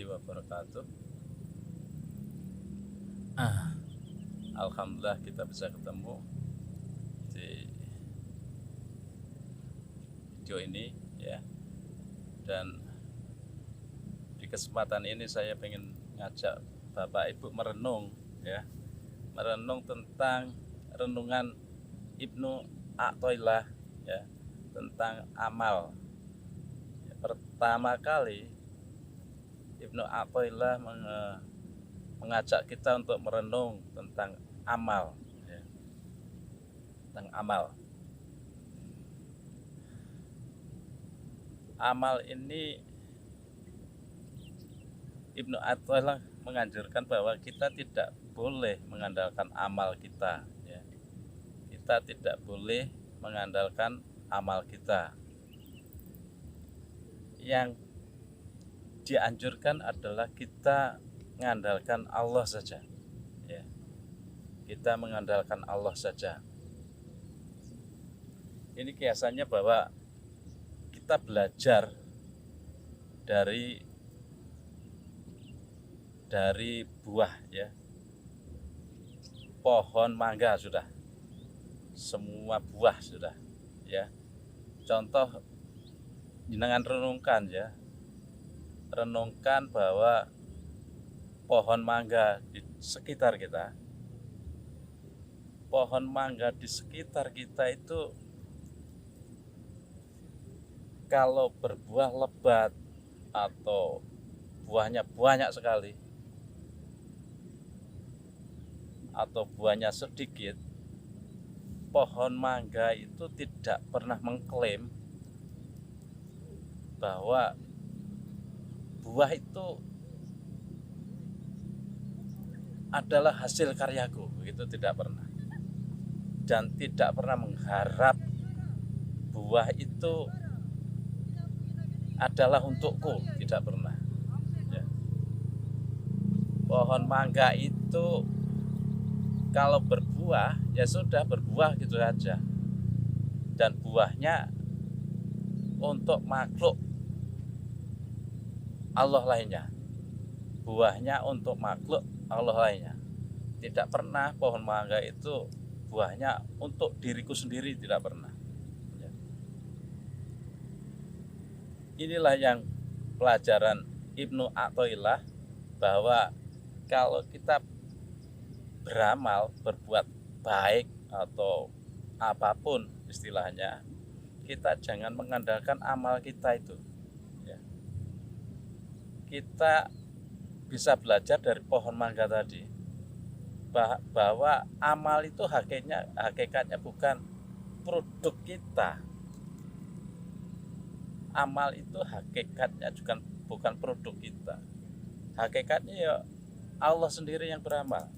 wabarakatuh. Alhamdulillah kita bisa ketemu di video ini ya. Dan di kesempatan ini saya ingin ngajak Bapak Ibu merenung ya. Merenung tentang renungan Ibnu Athaillah ya, tentang amal. Pertama kali Ibnu Athaillah mengajak kita untuk merenung tentang amal ya. Tentang amal. Amal ini Ibnu Athaillah menganjurkan bahwa kita tidak boleh mengandalkan amal kita ya. Kita tidak boleh mengandalkan amal kita. Yang dianjurkan adalah kita mengandalkan Allah saja ya. Kita mengandalkan Allah saja. Ini kiasannya bahwa kita belajar dari buah ya. Pohon mangga sudah, semua buah sudah ya. Contoh jenengan renungkan ya, renungkan bahwa pohon mangga di sekitar kita, pohon mangga di sekitar kita itu kalau berbuah lebat atau buahnya banyak sekali atau buahnya sedikit, pohon mangga itu tidak pernah mengklaim bahwa buah itu adalah hasil karyaku, itu tidak pernah. Dan tidak pernah mengharap buah itu adalah untukku, tidak pernah ya. Pohon mangga itu kalau berbuah ya sudah berbuah gitu saja, dan buahnya untuk makhluk Allah lainnya, buahnya untuk makhluk Allah lainnya. Tidak pernah pohon mangga itu buahnya untuk diriku sendiri, tidak pernah ya. Inilah yang pelajaran Ibnu Athaillah, bahwa kalau kita beramal, berbuat baik atau apapun istilahnya, kita jangan mengandalkan amal kita itu ya. Kita bisa belajar dari pohon mangga tadi, bahwa amal itu hakikatnya bukan produk kita. Amal itu hakikatnya juga bukan produk kita. Hakikatnya ya Allah sendiri yang beramal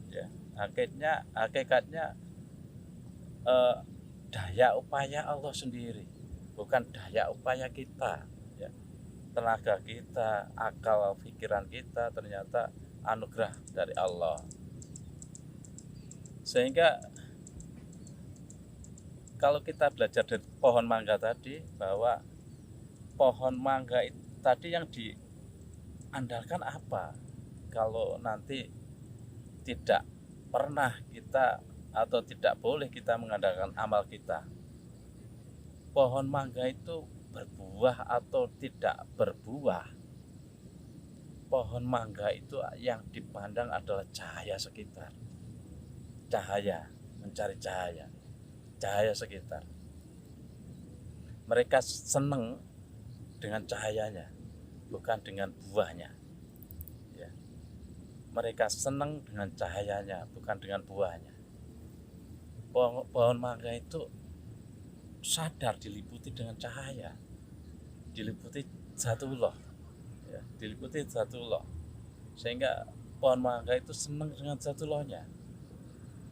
ya. Hakikatnya daya upaya Allah sendiri, bukan daya upaya kita ya. Tenaga kita, akal pikiran kita ternyata anugerah dari Allah. Sehingga kalau kita belajar dari pohon mangga tadi, bahwa pohon mangga tadi yang diandalkan apa kalau nanti tidak pernah kita atau tidak boleh kita mengandalkan amal kita. Pohon mangga itu berbuah atau tidak berbuah, pohon mangga itu yang dipandang adalah cahaya sekitar, cahaya, mencari cahaya sekitar. Mereka senang dengan cahayanya, bukan dengan buahnya ya. Mereka senang dengan cahayanya, bukan dengan buahnya. Pohon mangga itu sadar diliputi dengan cahaya, diliputi Zatullah ya, diliputi Zatullah, sehingga pohon mangga itu senang dengan Zatullahnya,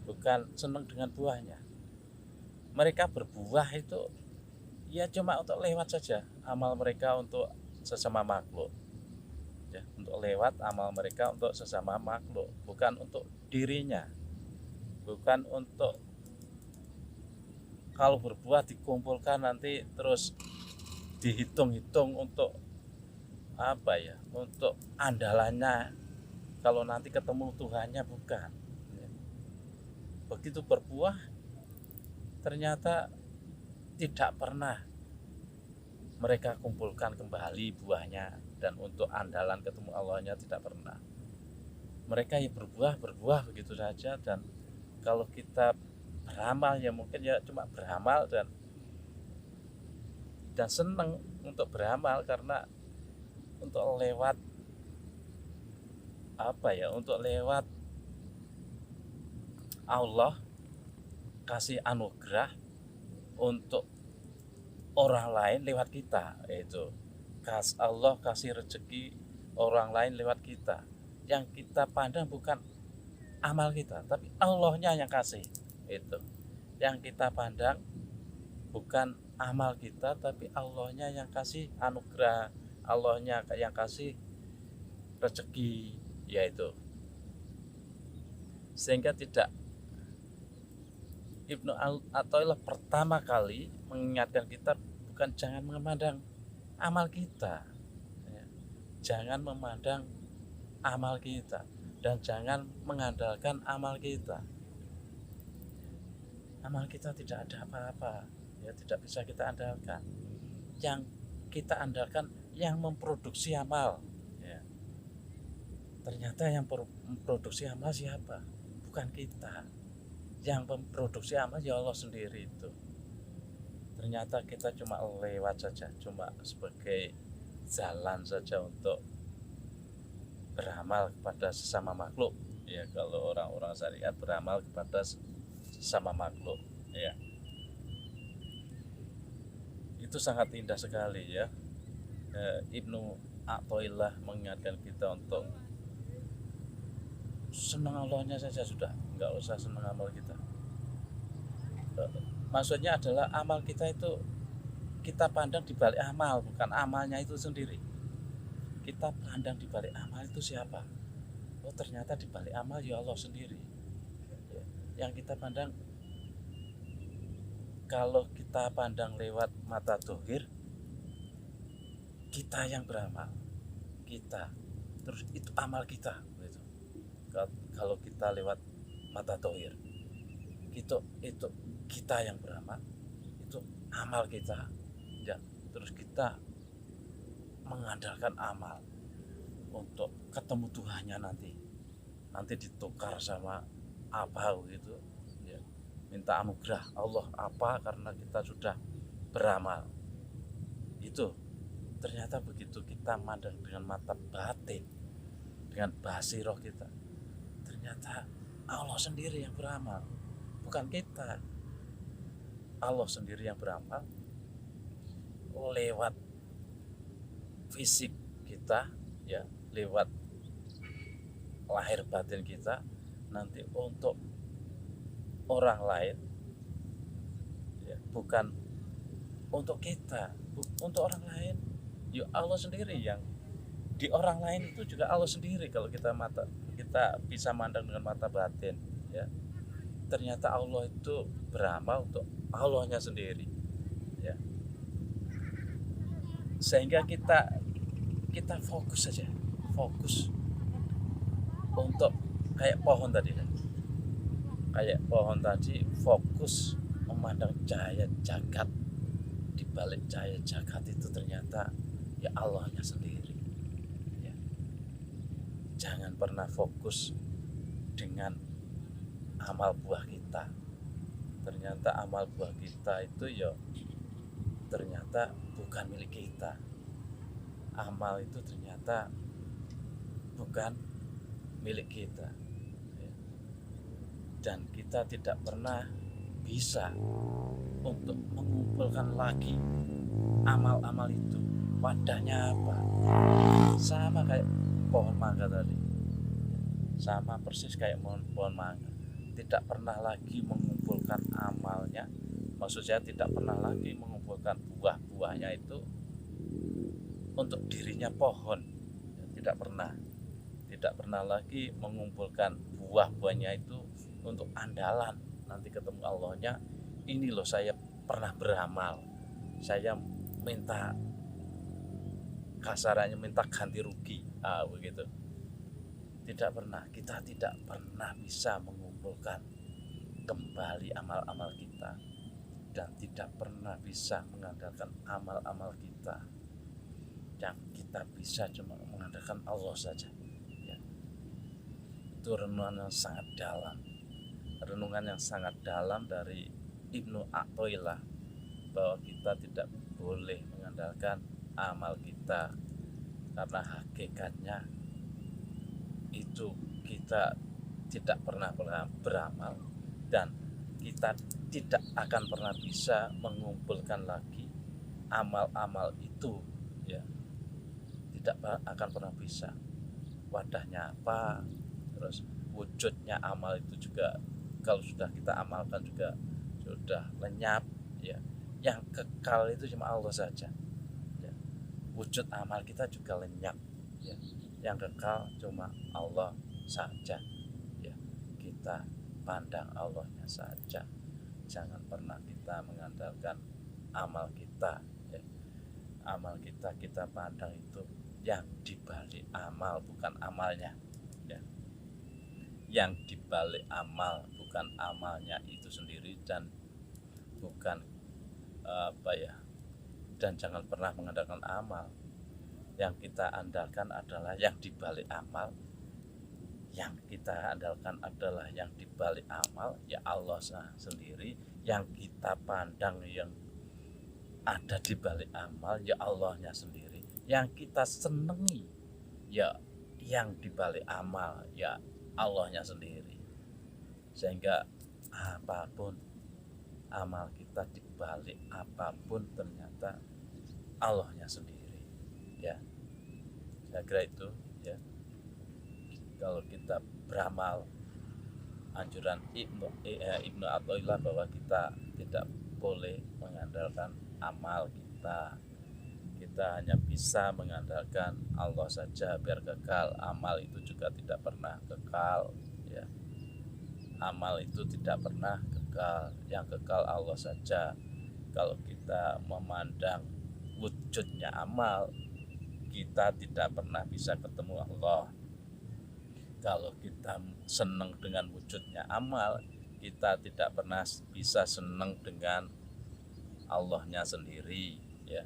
bukan senang dengan buahnya. Mereka berbuah itu ya cuma untuk lewat saja amal mereka untuk sesama makhluk ya, untuk lewat amal mereka untuk sesama makhluk, bukan untuk dirinya, bukan untuk kalau berbuah dikumpulkan nanti terus dihitung-hitung untuk apa ya, untuk andalannya kalau nanti ketemu Tuhannya, bukan. Begitu berbuah ternyata tidak pernah mereka kumpulkan kembali buahnya, dan untuk andalan ketemu Allahnya tidak pernah. Mereka ya berbuah begitu saja, dan kalau kita beramal ya mungkin ya cuma beramal dan senang untuk beramal, karena untuk lewat apa ya, untuk lewat Allah kasih anugerah untuk orang lain lewat kita. Itu Allah kasih rezeki orang lain lewat kita. Yang kita pandang bukan amal kita, tapi Allahnya yang kasih. Itu yang kita pandang bukan amal kita, tapi Allahnya yang kasih anugerah, Allahnya yang kasih rezeki, yaitu. Sehingga tidak, Ibnu Athaillah pertama kali mengingatkan kita bukan jangan memandang amal kita, ya. Jangan memandang amal kita dan jangan mengandalkan amal kita. Amal kita tidak ada apa-apa, ya, tidak bisa kita andalkan. Yang kita andalkan yang memproduksi amal, ya. Ternyata yang memproduksi amal siapa? Bukan kita. Yang memproduksi amal ya Allah sendiri itu. Ternyata kita cuma lewat saja, cuma sebagai jalan saja untuk beramal kepada sesama makhluk, ya. Kalau orang-orang syariat beramal kepada sesama makhluk, ya. Itu sangat indah sekali, ya. Ibnu Athaillah mengingatkan kita untuk senang Allahnya saja sudah, nggak usah senang amal kita. Maksudnya adalah amal kita itu kita pandang di balik amal, bukan amalnya itu sendiri. Kita pandang di balik amal itu siapa? Oh, ternyata di balik amal ya Allah sendiri. Yang kita pandang, kalau kita pandang lewat mata dohir, kita yang beramal, kita, terus itu amal kita, gitu. Kalau kita lewat mata dohir, itu kita yang beramal, itu amal kita, ya. Terus kita mengandalkan amal untuk ketemu Tuhannya nanti ditukar sama apa gitu, ya. Minta anugerah Allah apa karena kita sudah beramal. Itu ternyata begitu kita mandang dengan mata batin, dengan basiroh kita, ternyata Allah sendiri yang beramal, bukan kita. Allah sendiri yang beramal lewat fisik kita, ya, lewat lahir batin kita, nanti untuk orang lain, ya, bukan untuk kita, untuk orang lain. Ya Allah sendiri yang di orang lain itu juga Allah sendiri. Kalau kita bisa mandang dengan mata batin, ya, ternyata Allah itu beramal untuk Allahnya sendiri, ya. Sehingga kita fokus saja, fokus untuk kayak pohon tadi, kan? Kayak pohon tadi fokus memandang cahaya jagat. Di balik cahaya jagat itu ternyata ya Allahnya sendiri, ya. Jangan pernah fokus dengan amal buah kita. Ternyata amal buah kita itu ya ternyata bukan milik kita. Amal itu ternyata bukan milik kita, ya. Dan kita tidak pernah bisa untuk mengumpulkan lagi amal-amal itu. Wadahnya apa? Sama kayak pohon mangga tadi, sama persis kayak pohon mangga. Tidak pernah lagi mengumpulkan amalnya, maksud saya tidak pernah lagi mengumpulkan buah-buahnya itu untuk dirinya pohon, tidak pernah lagi mengumpulkan buah-buahnya itu untuk andalan nanti ketemu Allahnya. Ini loh saya pernah beramal, saya minta kasarannya minta ganti rugi, begitu. Kita tidak pernah bisa mengumpulkan kembali amal-amal kita, dan tidak pernah bisa mengandalkan amal-amal kita. Yang kita bisa cuma mengandalkan Allah saja, ya. Itu renungan yang sangat dalam dari Ibnu Athaillah, bahwa kita tidak boleh mengandalkan amal kita, karena hakikatnya itu kita tidak pernah beramal, dan kita tidak akan pernah bisa mengumpulkan lagi amal-amal itu, ya. Tidak akan pernah bisa. Wadahnya apa, terus wujudnya amal itu juga kalau sudah kita amalkan juga sudah lenyap, ya. Yang kekal itu cuma Allah saja, ya. Wujud amal kita juga lenyap, ya. Yang kekal cuma Allah saja, ya. Kita pandang Allahnya saja, jangan pernah kita mengandalkan amal kita, ya. Amal kita pandang itu yang dibalik amal, bukan amalnya, ya. Yang dibalik amal bukan amalnya itu sendiri, dan bukan dan jangan pernah mengandalkan amal. Yang kita andalkan adalah yang dibalik amal. Yang kita andalkan adalah yang dibalik amal, ya Allah sendiri. Yang kita pandang yang ada di balik amal, ya Allahnya sendiri. Yang kita senangi, ya yang dibalik amal, ya Allahnya sendiri. Sehingga apapun amal kita, dibalik apapun ternyata Allahnya sendiri, ya. Saya kira itu, ya. Kalau kita beramal, anjuran Ibnu Athaillah bahwa kita tidak boleh mengandalkan amal kita. Kita hanya bisa mengandalkan Allah saja biar kekal. Amal itu juga tidak pernah kekal, ya. Amal itu tidak pernah kekal. Yang kekal Allah saja. Kalau kita memandang wujudnya amal, kita tidak pernah bisa ketemu Allah. Kalau kita senang dengan wujudnya amal, kita tidak pernah bisa senang dengan Allahnya sendiri, ya.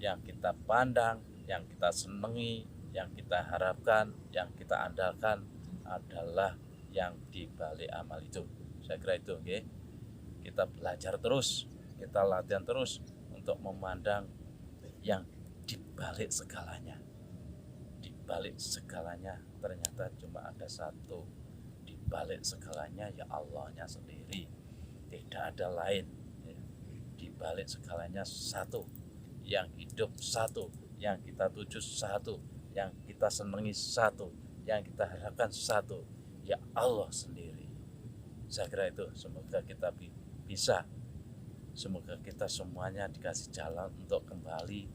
Yang kita pandang, yang kita senangi, yang kita harapkan, yang kita andalkan adalah yang dibalik amal itu. Saya kira itu, oke. Kita belajar terus, kita latihan terus untuk memandang yang dibalik segalanya. Dibalik segalanya ternyata cuma ada satu. Dibalik segalanya ya Allahnya sendiri, tidak ada lain, ya. Dibalik segalanya satu, yang hidup satu, yang kita tuju satu, yang kita senangi satu, yang kita harapkan satu, ya Allah sendiri. Saya kira itu. Semoga kita bisa, semoga kita semuanya dikasih jalan untuk kembali,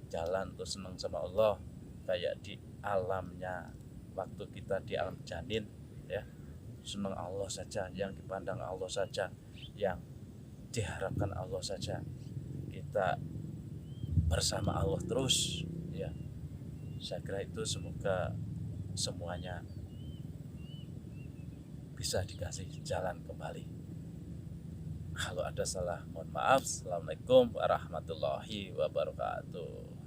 jalan untuk senang sama Allah, kayak di alamnya waktu kita di alam janin, ya. Senang Allah saja, yang dipandang Allah saja, yang diharapkan Allah saja. Kita bersama Allah terus, ya. Saya kira itu. Semoga semuanya bisa dikasih jalan kembali. Kalau ada salah, mohon maaf. Assalamualaikum warahmatullahi wabarakatuh.